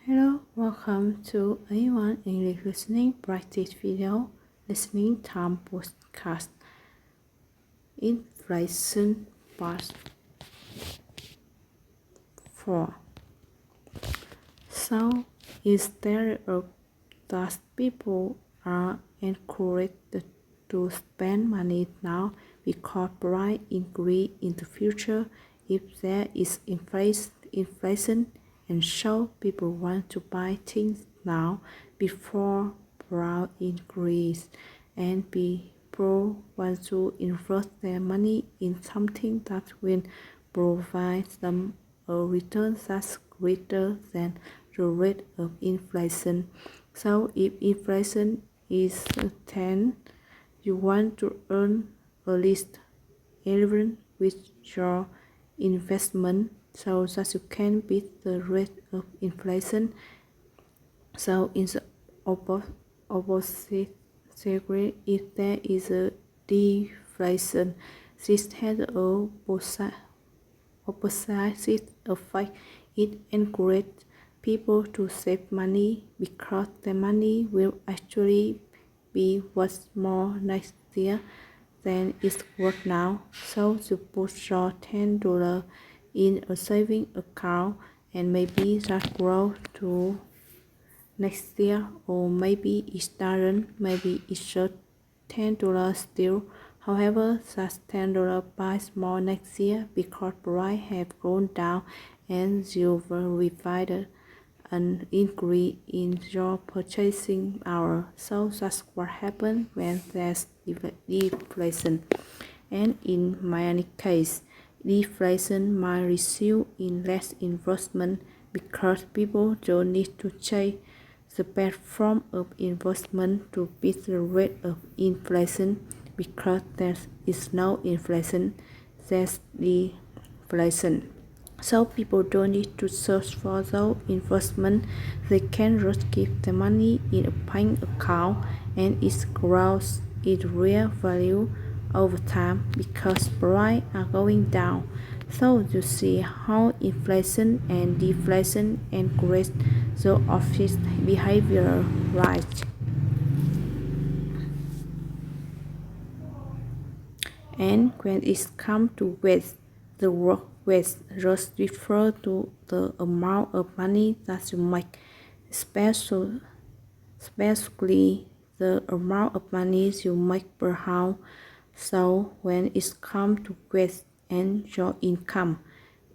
Hello, welcome to A1 English Listening Practice Video Listening Time Podcast. Inflation Part 4. So, instead of that people are encouraged to spend money now because price increase in the future if there is inflation, and so people want to buy things now before price increase, and people want to invest their money in something that will provide them a return that's greater than the rate of inflation. So if inflation is 10, you want to earn at least 11 with your investment so that you can beat the rate of inflation. So in the opposite degree, if there is a deflation, this has a opposite effect. It encourages people to save money because their money will actually be worth more next year than it's worth now. So you put your $10 in a saving account and maybe that grows to next year, or maybe it doesn't, maybe it's just $10 still. However, that $10 buys more next year because price have gone down and you will revive an increase in your purchasing power. So that's what happens when there's deflation. And in many cases, deflation might result in less investment because people don't need to change the best form of investment to beat the rate of inflation. Because there is no inflation, there's deflation. So people don't need to search for those investments. They can just keep the money in a bank account and it grows in real value over time because prices are going down. So you see how inflation and deflation encourage the opposite behavior, right? And when it comes to waste, the word waste just refers to the amount of money that you make, especially the amount of money you make per hour. So when it comes to waste and your income,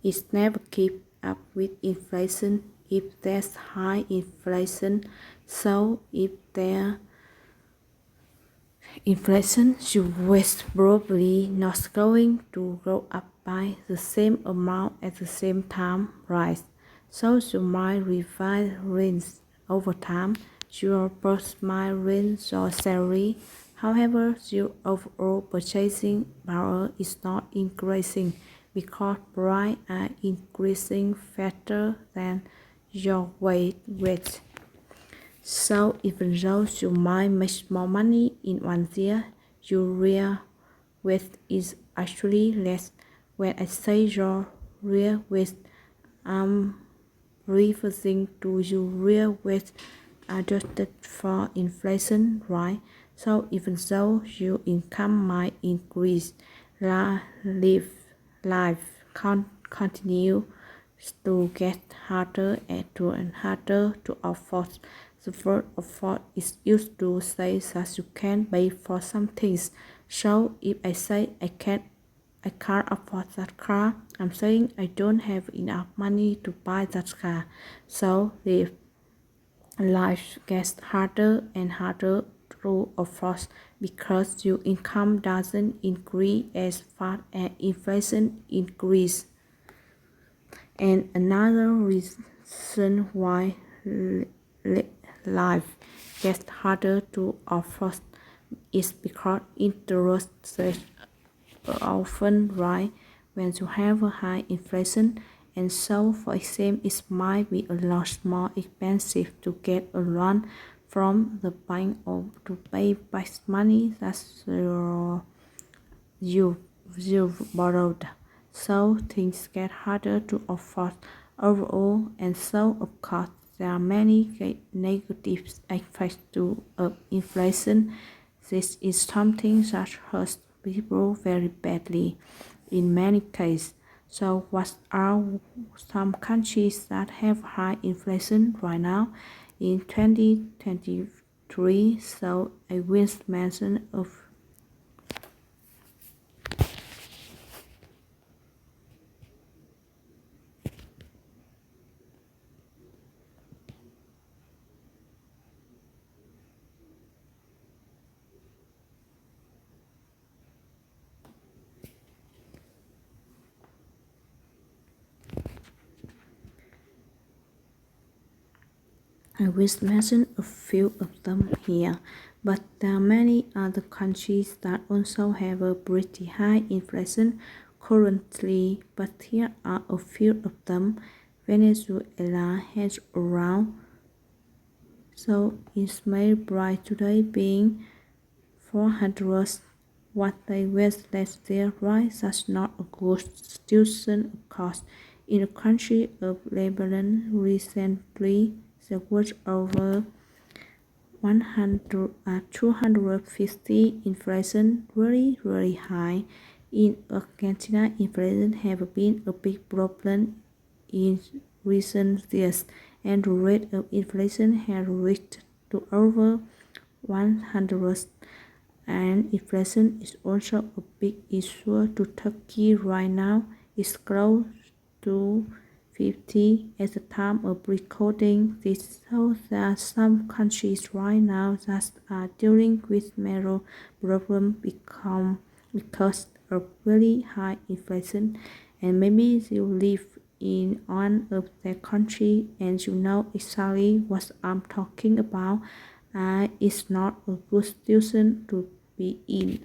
it never keeps up with inflation if there's high inflation. So if there inflation, your waste probably not going to go up by the same amount at the same time, right? So you might revise rents over time. Your boss might raise your salary. However, your overall purchasing power is not increasing because prices are increasing faster than your wage. So even though you might make more money in 1 year, your real wealth is actually less. When I say your real wealth, I'm referring to your real wealth adjusted for inflation, right? So even though your income might increase, life continue to get harder and harder to afford. The word afford is used to say that you can pay for some things. So if I say I can't afford that car, I'm saying I don't have enough money to buy that car. So the life gets harder and harder to afford because your income doesn't increase as fast as inflation increases. And another reason why life gets harder to afford is because interest rates often rise when you have a high inflation, and so for example it might be a lot more expensive to get a loan from the bank or to pay back money that you borrowed. So things get harder to afford overall, and so of course there are many negative effects of inflation. This is something that hurts people very badly in many cases. So what are some countries that have high inflation right now in 2023? So I will mention of I will mention a few of them here, but there are many other countries that also have a pretty high inflation currently, but here are a few of them. Venezuela has around, so it's made by today being 400 what they were last year, right? That's not a good situation, of course. In the country of Lebanon recently, there was over 250 inflation, really high. In Argentina, inflation have been a big problem in recent years, and the rate of inflation has reached to over 100, and inflation is also a big issue to Turkey right now. It's close to 50 at the time of recording this, so there are some countries right now that are dealing with major problems because of very high inflation, and maybe you live in one of their country and you know exactly what I'm talking about. It's not a good situation to be in.